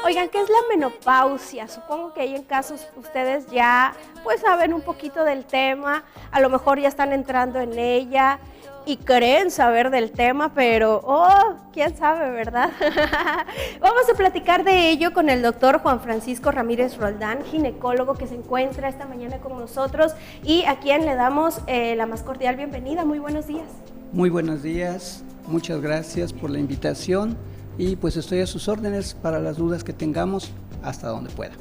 Oigan, ¿qué es la menopausia? Supongo que ahí en casos ustedes ya pues saben un poquito del tema, a lo mejor ya están entrando en ella y creen saber del tema, pero quién sabe, ¿verdad? Vamos a platicar de ello con el doctor Juan Francisco Ramírez Roldán, ginecólogo que se encuentra esta mañana con nosotros y a quien le damos la más cordial bienvenida. Muy buenos días. Muy buenos días, muchas gracias por la invitación y pues estoy a sus órdenes para las dudas que tengamos hasta donde pueda.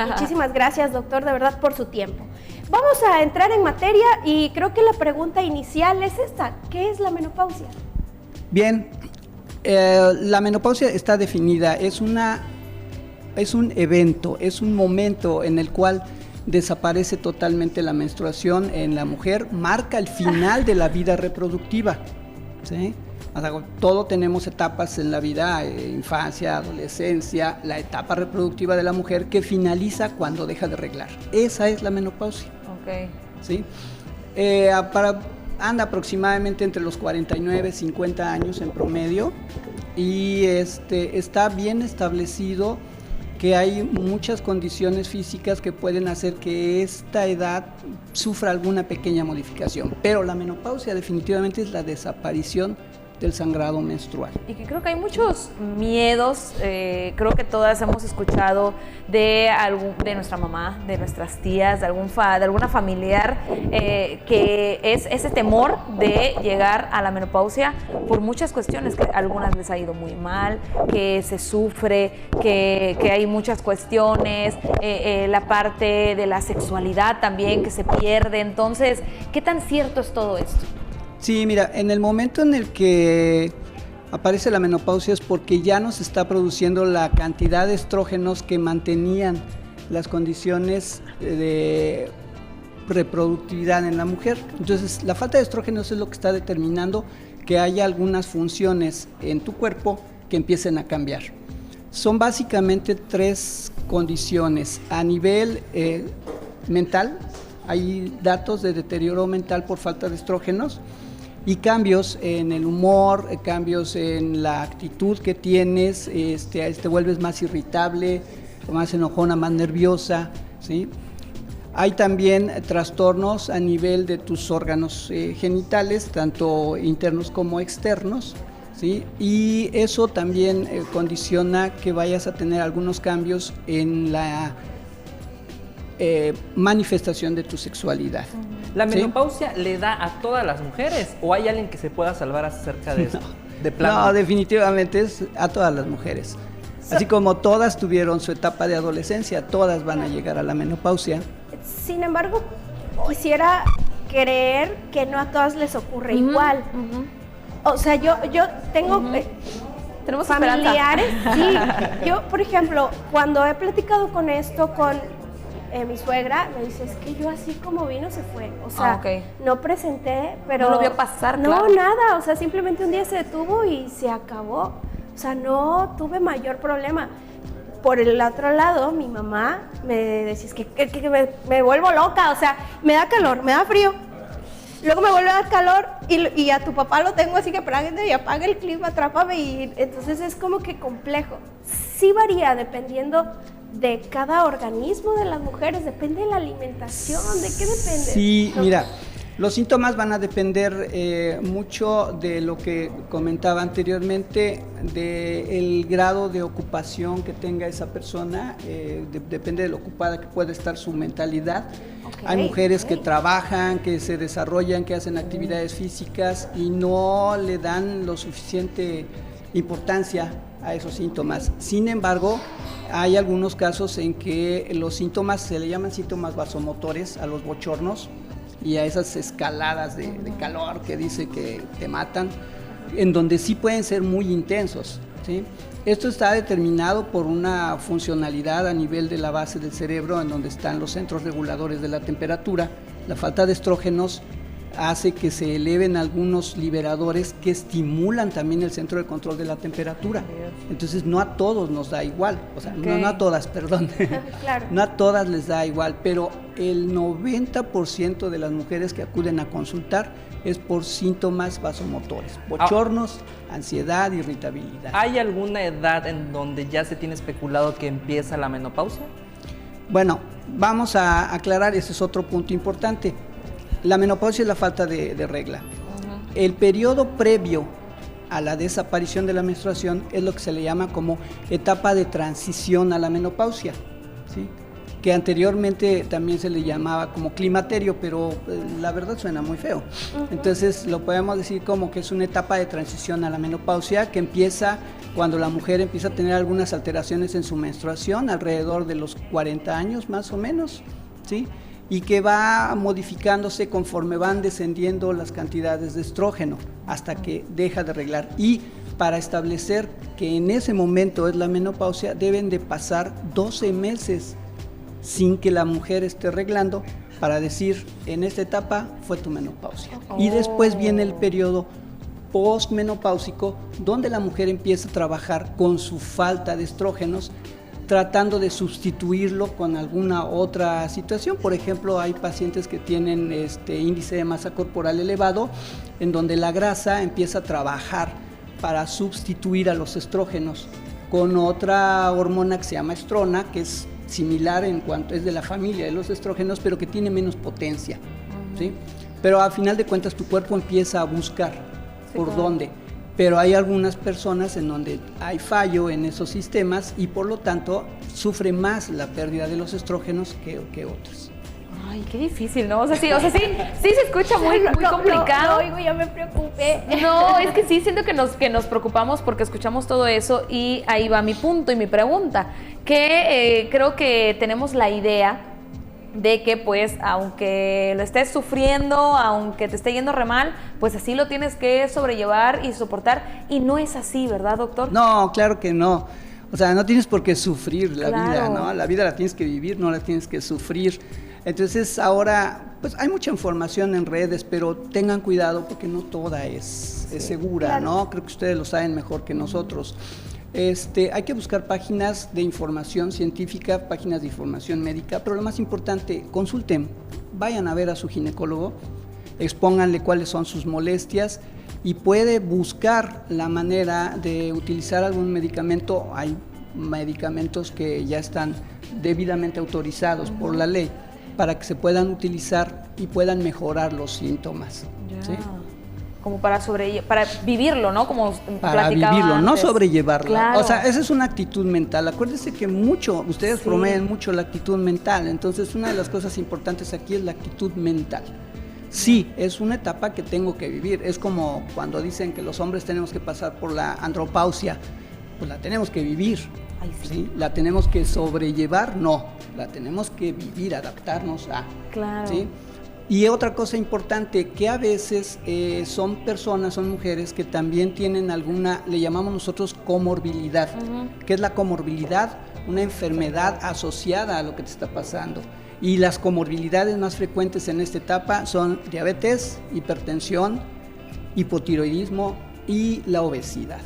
Muchísimas gracias, doctor, de verdad por su tiempo. Vamos a entrar en materia y creo que la pregunta inicial es esta: ¿qué es la menopausia? Bien, la menopausia está definida, es un evento, es un momento en el cual desaparece totalmente la menstruación en la mujer, marca el final de la vida reproductiva, ¿sí? O sea, todos tenemos etapas en la vida, infancia, adolescencia, la etapa reproductiva de la mujer que finaliza cuando deja de reglar. Esa es la menopausia. Okay. ¿Sí? Anda aproximadamente entre los 49 y 50 años en promedio y está bien establecido que hay muchas condiciones físicas que pueden hacer que esta edad sufra alguna pequeña modificación, pero la menopausia definitivamente es la desaparición del sangrado menstrual. Y que creo que hay muchos miedos, creo que todas hemos escuchado de nuestra mamá, de nuestras tías, de alguna familiar, que es ese temor de llegar a la menopausia por muchas cuestiones, que a algunas les ha ido muy mal, que se sufre, que hay muchas cuestiones, la parte de la sexualidad también que se pierde. Entonces, ¿qué tan cierto es todo esto? Sí, mira, en el momento en el que aparece la menopausia es porque ya no se está produciendo la cantidad de estrógenos que mantenían las condiciones de reproductividad en la mujer. Entonces, la falta de estrógenos es lo que está determinando que haya algunas funciones en tu cuerpo que empiecen a cambiar. Son básicamente tres condiciones. A nivel mental, hay datos de deterioro mental por falta de estrógenos y cambios en el humor, cambios en la actitud que tienes, te vuelves más irritable, más enojona, más nerviosa, ¿sí? Hay también trastornos a nivel de tus órganos genitales, tanto internos como externos, ¿sí? Y eso también condiciona que vayas a tener algunos cambios en la manifestación de tu sexualidad. ¿La menopausia le da a todas las mujeres o hay alguien que se pueda salvar acerca de esto? De plano. No, definitivamente es a todas las mujeres. Así como todas tuvieron su etapa de adolescencia, todas van a llegar a la menopausia. Sin embargo, quisiera creer que no a todas les ocurre igual. O sea, yo tengo Tenemos familiares, sí. Yo, por ejemplo, cuando he platicado con esto con mi suegra, me dice, es que yo así como vino se fue, o sea, no presenté, pero no lo vio pasar, no, claro. nada, o sea, simplemente un día se detuvo y se acabó, o sea, no tuve mayor problema. Por el otro lado, mi mamá me decía, es que me vuelvo loca, o sea, me da calor, me da frío, luego me vuelve a dar calor y a tu papá lo tengo así que prende y apaga el clima, atrápame, y entonces es como que complejo. Sí varía dependiendo de cada organismo de las mujeres, depende de la alimentación, ¿de qué depende? Sí, mira, los síntomas van a depender mucho de lo que comentaba anteriormente, del grado de ocupación que tenga esa persona, depende de lo ocupada que pueda estar su mentalidad. Hay mujeres que trabajan, que se desarrollan, que hacen actividades físicas y no le dan lo suficiente importancia a esos síntomas. Sin embargo, hay algunos casos en que los síntomas se le llaman síntomas vasomotores a los bochornos y a esas escaladas de calor que dice que te matan, en donde sí pueden ser muy intensos, ¿sí? Esto está determinado por una funcionalidad a nivel de la base del cerebro, en donde están los centros reguladores de la temperatura. La falta de estrógenos hace que se eleven algunos liberadores que estimulan también el centro de control de la temperatura. Entonces no a todos nos da igual, o sea, no a todas, perdón, Claro. no a todas les da igual, pero el 90% de las mujeres que acuden a consultar es por síntomas vasomotores, bochornos, ansiedad, irritabilidad. ¿Hay alguna edad en donde ya se tiene especulado que empieza la menopausia? Bueno, vamos a aclarar, ese es otro punto importante. La menopausia es la falta de regla. El periodo previo a la desaparición de la menstruación es lo que se le llama como etapa de transición a la menopausia, ¿sí? Que anteriormente también se le llamaba como climaterio, pero la verdad suena muy feo. Entonces lo podemos decir como que es una etapa de transición a la menopausia que empieza cuando la mujer empieza a tener algunas alteraciones en su menstruación, alrededor de los 40 años más o menos, ¿sí? Y que va modificándose conforme van descendiendo las cantidades de estrógeno hasta que deja de reglar. Y para establecer que en ese momento es la menopausia, deben de pasar 12 meses sin que la mujer esté reglando para decir, en esta etapa fue tu menopausia. Y después viene el periodo postmenopáusico, donde la mujer empieza a trabajar con su falta de estrógenos, tratando de sustituirlo con alguna otra situación. Por ejemplo, hay pacientes que tienen índice de masa corporal elevado, en donde la grasa empieza a trabajar para sustituir a los estrógenos con otra hormona que se llama estrona, que es similar en cuanto es de la familia de los estrógenos, pero que tiene menos potencia, ¿sí? Pero a final de cuentas tu cuerpo empieza a buscar por dónde. Pero hay algunas personas en donde hay fallo en esos sistemas y por lo tanto sufre más la pérdida de los estrógenos que otras. Ay, qué difícil, ¿no? O sea, sí se escucha muy complicado. No, oigo, ya me preocupé. No, es que sí siento que nos preocupamos porque escuchamos todo eso y ahí va mi punto y mi pregunta, que creo que tenemos la idea de que pues aunque lo estés sufriendo, aunque te esté yendo re mal, pues así lo tienes que sobrellevar y soportar, y no es así, ¿verdad, doctor? No, claro que no. O sea, no tienes por qué sufrir la Claro. vida, ¿no? La vida la tienes que vivir, no la tienes que sufrir. Entonces ahora, pues hay mucha información en redes, pero tengan cuidado porque no toda es segura, claro. ¿no? Creo que ustedes lo saben mejor que nosotros. Hay que buscar páginas de información científica, páginas de información médica, pero lo más importante, consulten, vayan a ver a su ginecólogo, expónganle cuáles son sus molestias y puede buscar la manera de utilizar algún medicamento. Hay medicamentos que ya están debidamente autorizados por la ley para que se puedan utilizar y puedan mejorar los síntomas. ¿Sí? Como para vivirlo, ¿no? Como Para platicaba vivirlo, no antes. sobrellevarlo. Claro. O sea, esa es una actitud mental. Acuérdense que ustedes Sí. promueven mucho la actitud mental. Entonces, una de las cosas importantes aquí es la actitud mental. Sí, es una etapa que tengo que vivir. Es como cuando dicen que los hombres tenemos que pasar por la andropausia. Pues la tenemos que vivir. Ay, sí. ¿Sí? ¿La tenemos que sobrellevar? No, la tenemos que vivir, adaptarnos a. Claro. ¿Sí? Y otra cosa importante, que a veces son mujeres que también tienen alguna, le llamamos nosotros comorbilidad. ¿Qué es la comorbilidad? Una enfermedad asociada a lo que te está pasando. Y las comorbilidades más frecuentes en esta etapa son diabetes, hipertensión, hipotiroidismo y la obesidad.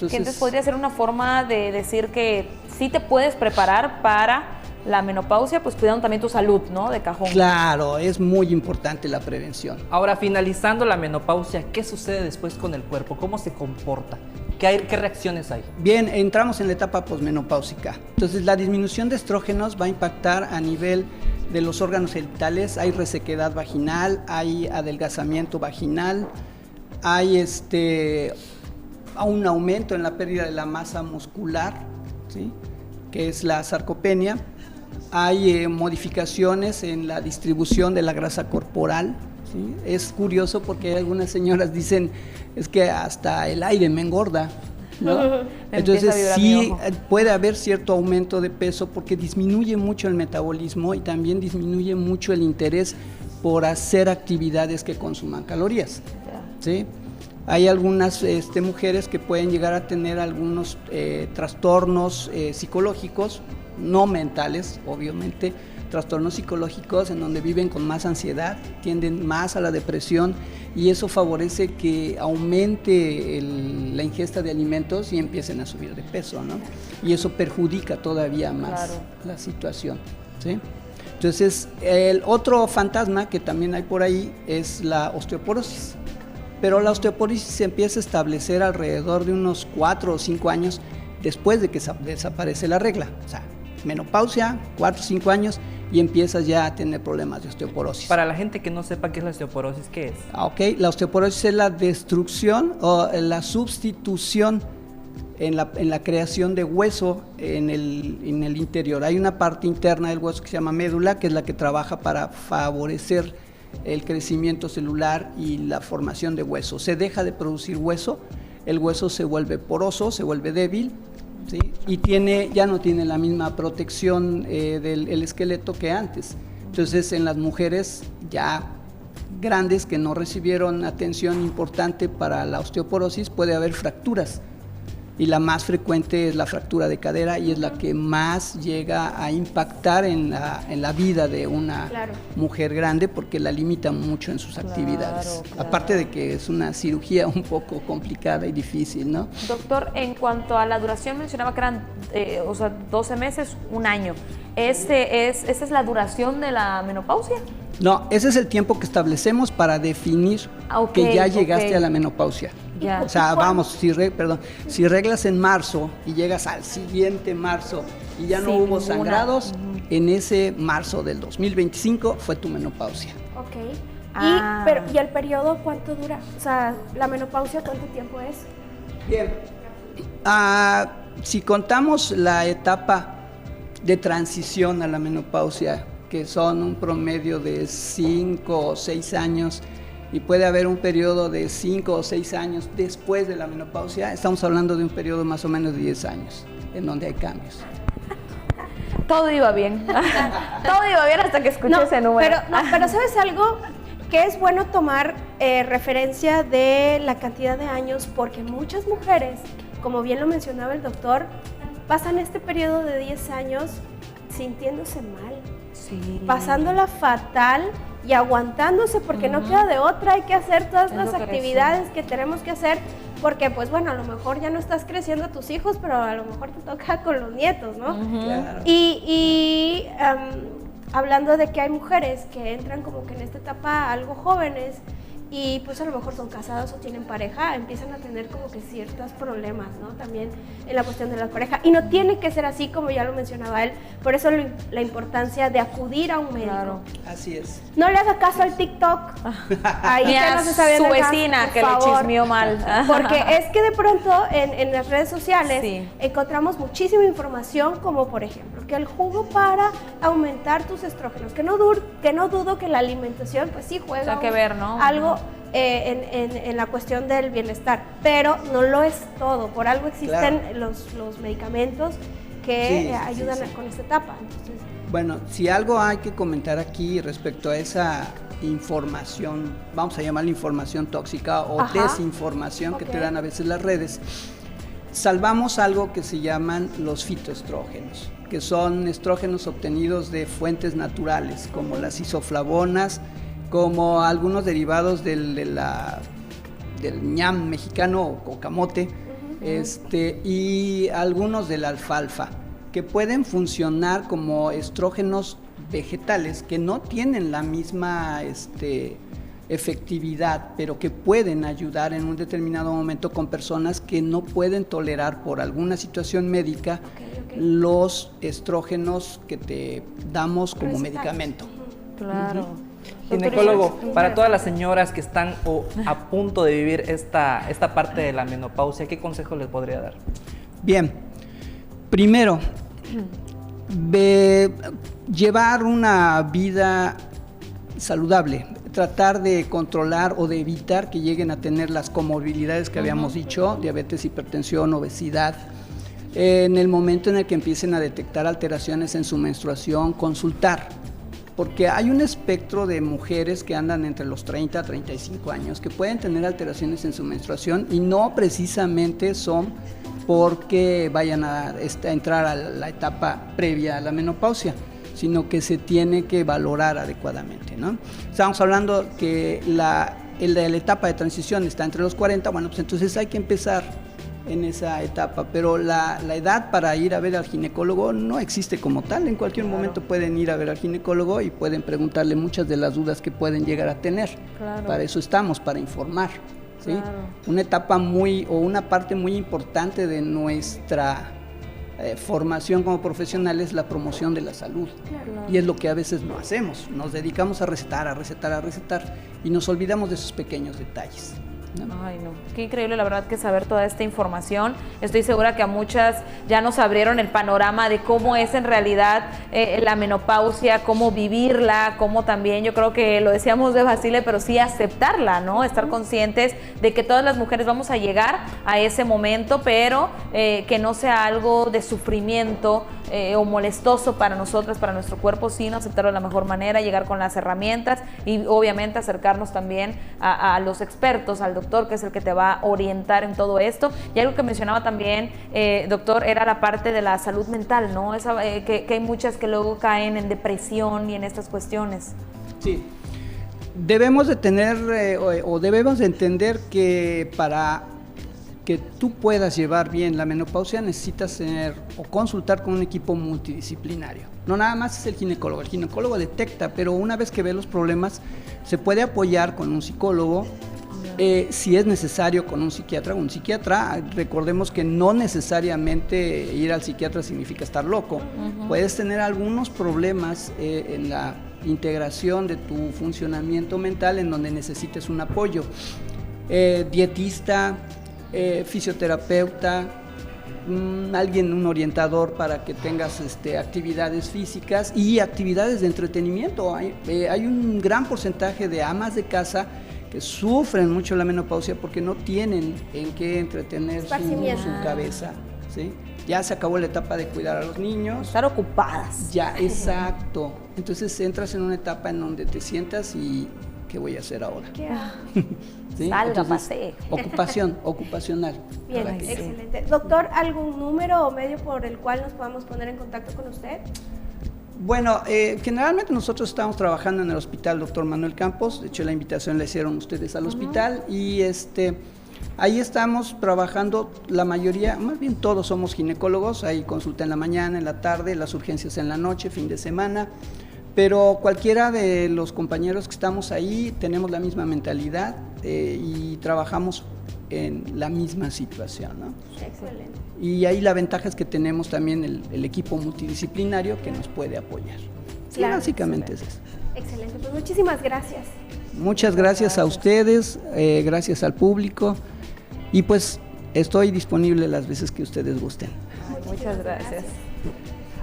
Entonces podría ser una forma de decir que sí te puedes preparar para la menopausia, pues cuidando también tu salud, ¿no? De cajón. Claro, es muy importante la prevención. Ahora, finalizando la menopausia, ¿qué sucede después con el cuerpo? ¿Cómo se comporta? ¿Qué reacciones hay? Bien, entramos en la etapa posmenopáusica. Entonces, la disminución de estrógenos va a impactar a nivel de los órganos genitales. Hay resequedad vaginal, hay adelgazamiento vaginal, hay un aumento en la pérdida de la masa muscular, ¿sí? Que es la sarcopenia. Hay modificaciones en la distribución de la grasa corporal, ¿sí? Es curioso porque algunas señoras dicen, es que hasta el aire me engorda, ¿no? Entonces sí puede haber cierto aumento de peso porque disminuye mucho el metabolismo y también disminuye mucho el interés por hacer actividades que consuman calorías, ¿sí? Hay algunas mujeres que pueden llegar a tener algunos trastornos psicológicos, no mentales, obviamente, trastornos psicológicos en donde viven con más ansiedad, tienden más a la depresión y eso favorece que aumente la ingesta de alimentos y empiecen a subir de peso, ¿no? Y eso perjudica todavía más la situación, ¿sí? Entonces, el otro fantasma que también hay por ahí es la osteoporosis. Pero la osteoporosis se empieza a establecer alrededor de unos 4 o 5 años después de que desaparece la regla. O sea, menopausia, 4 o 5 años y empiezas ya a tener problemas de osteoporosis. Para la gente que no sepa qué es la osteoporosis, ¿qué es? Ok, la osteoporosis es la destrucción o la sustitución en la creación de hueso en el interior. Hay una parte interna del hueso que se llama médula, que es la que trabaja para favorecer el crecimiento celular y la formación de hueso. Se deja de producir hueso, el hueso se vuelve poroso, se vuelve débil, ¿sí? Y ya no tiene la misma protección del esqueleto que antes. Entonces, en las mujeres ya grandes que no recibieron atención importante para la osteoporosis, puede haber fracturas. Y la más frecuente es la fractura de cadera y es la que más llega a impactar en la vida de una mujer grande porque la limita mucho en sus actividades. Aparte de que es una cirugía un poco complicada y difícil, ¿no? Doctor, en cuanto a la duración, mencionaba que eran 12 meses, un año. ¿Esa es la duración de la menopausia? No, ese es el tiempo que establecemos para definir que ya llegaste a la menopausia. Ya. O sea, vamos, si reglas en marzo y llegas al siguiente marzo y ya no hubo sangrados, en ese marzo del 2025 fue tu menopausia. Ok. ¿Y el periodo cuánto dura? O sea, ¿la menopausia cuánto tiempo es? Bien. Si contamos la etapa de transición a la menopausia, que son un promedio de 5 o 6 años, y puede haber un periodo de 5 o 6 años después de la menopausia, estamos hablando de un periodo más o menos de 10 años, en donde hay cambios. Todo iba bien. Todo iba bien hasta que escuché ese número. Pero ¿sabes algo? Que es bueno tomar referencia de la cantidad de años, porque muchas mujeres, como bien lo mencionaba el doctor, pasan este periodo de 10 años sintiéndose mal, pasándola fatal y aguantándose porque no queda de otra, hay que hacer todas las actividades que tenemos que hacer, porque pues bueno, a lo mejor ya no estás creciendo a tus hijos, pero a lo mejor te toca con los nietos, ¿no? Claro. Y hablando de que hay mujeres que entran como que en esta etapa algo jóvenes y pues a lo mejor son casadas o tienen pareja, empiezan a tener como que ciertos problemas, ¿no? También en la cuestión de la pareja. Y no tiene que ser así, como ya lo mencionaba él, por eso la importancia de acudir a un médico. Claro. Así es. No le haga caso al TikTok. Ahí ni a no se sabe su dejar, vecina que le chismeó mal. Porque es que de pronto en las redes sociales encontramos muchísima información, como por ejemplo que el jugo para aumentar tus estrógenos, que no dudo que la alimentación pues sí juega que ver, ¿no? algo en la cuestión del bienestar, pero no lo es todo. Por algo existen los medicamentos que ayudan con esta etapa. Entonces, bueno, si algo hay que comentar aquí respecto a esa información, vamos a llamarla información tóxica o desinformación que te dan a veces las redes, salvamos algo que se llaman los fitoestrógenos, que son estrógenos obtenidos de fuentes naturales, como las isoflavonas, como algunos derivados del ñam mexicano o camote, y algunos de la alfalfa, que pueden funcionar como estrógenos vegetales, que no tienen la misma efectividad, pero que pueden ayudar en un determinado momento con personas que no pueden tolerar por alguna situación médica los estrógenos que te damos como medicamento. Claro. Ginecólogo, para todas las señoras que están a punto de vivir esta parte de la menopausia, ¿qué consejo les podría dar? Bien, primero, llevar una vida saludable, tratar de controlar o de evitar que lleguen a tener las comorbilidades que habíamos dicho, diabetes, hipertensión, obesidad. En el momento en el que empiecen a detectar alteraciones en su menstruación, consultar, porque hay un espectro de mujeres que andan entre los 30 a 35 años que pueden tener alteraciones en su menstruación y no precisamente son porque vayan a entrar a la etapa previa a la menopausia, sino que se tiene que valorar adecuadamente, ¿no? Estamos hablando que la etapa de transición está entre los 40, bueno, pues entonces hay que empezar en esa etapa, pero la edad para ir a ver al ginecólogo no existe como tal. En cualquier momento pueden ir a ver al ginecólogo y pueden preguntarle muchas de las dudas que pueden llegar a tener. Para eso estamos, para informar, ¿sí? Una etapa una parte muy importante de nuestra formación como profesional es la promoción de la salud. Y es lo que a veces no hacemos. Nos dedicamos a recetar y nos olvidamos de esos pequeños detalles, ¿no? Ay, no, qué increíble la verdad que saber toda esta información. Estoy segura que a muchas ya nos abrieron el panorama de cómo es en realidad la menopausia, cómo vivirla, cómo también, yo creo que lo decíamos de Basile, pero sí aceptarla, ¿no? Estar conscientes de que todas las mujeres vamos a llegar a ese momento, pero que no sea algo de sufrimiento o molestoso para nosotras, para nuestro cuerpo, sino aceptarlo de la mejor manera, llegar con las herramientas y obviamente acercarnos también a los expertos, al doctor, que es el que te va a orientar en todo esto. Y algo que mencionaba también, doctor, era la parte de la salud mental, ¿no? Que hay muchas que luego caen en depresión y en estas cuestiones. Sí, debemos de tener debemos de entender que para que tú puedas llevar bien la menopausia necesitas tener o consultar con un equipo multidisciplinario. No nada más es el ginecólogo detecta, pero una vez que ve los problemas se puede apoyar con un psicólogo, si es necesario con un psiquiatra. Un psiquiatra, recordemos que no necesariamente ir al psiquiatra significa estar loco. Puedes tener algunos problemas en la integración de tu funcionamiento mental en donde necesites un apoyo. Dietista, fisioterapeuta, un orientador para que tengas actividades físicas y actividades de entretenimiento. Hay un gran porcentaje de amas de casa que sufren mucho la menopausia porque no tienen en qué entretener su cabeza, ¿sí? Ya se acabó la etapa de cuidar a los niños. Estar ocupadas. Ya, exacto. Entonces entras en una etapa en donde te sientas y ¿qué voy a hacer ahora? ¿Sí? Salga, pase. Ocupacional. Bien, excelente. Doctor, ¿algún número o medio por el cual nos podamos poner en contacto con usted? Bueno, generalmente nosotros estamos trabajando en el hospital Dr. Manuel Campos. De hecho, la invitación la hicieron ustedes al hospital y ahí estamos trabajando. La mayoría, más bien todos somos ginecólogos. Hay consulta en la mañana, en la tarde, las urgencias en la noche, fin de semana. Pero cualquiera de los compañeros que estamos ahí tenemos la misma mentalidad y trabajamos en la misma situación, ¿no? Excelente. Y ahí la ventaja es que tenemos también el equipo multidisciplinario que nos puede apoyar. Sí, básicamente es eso. Excelente, pues muchísimas gracias. Muchas gracias a ustedes, gracias al público y pues estoy disponible las veces que ustedes gusten. Muchas gracias.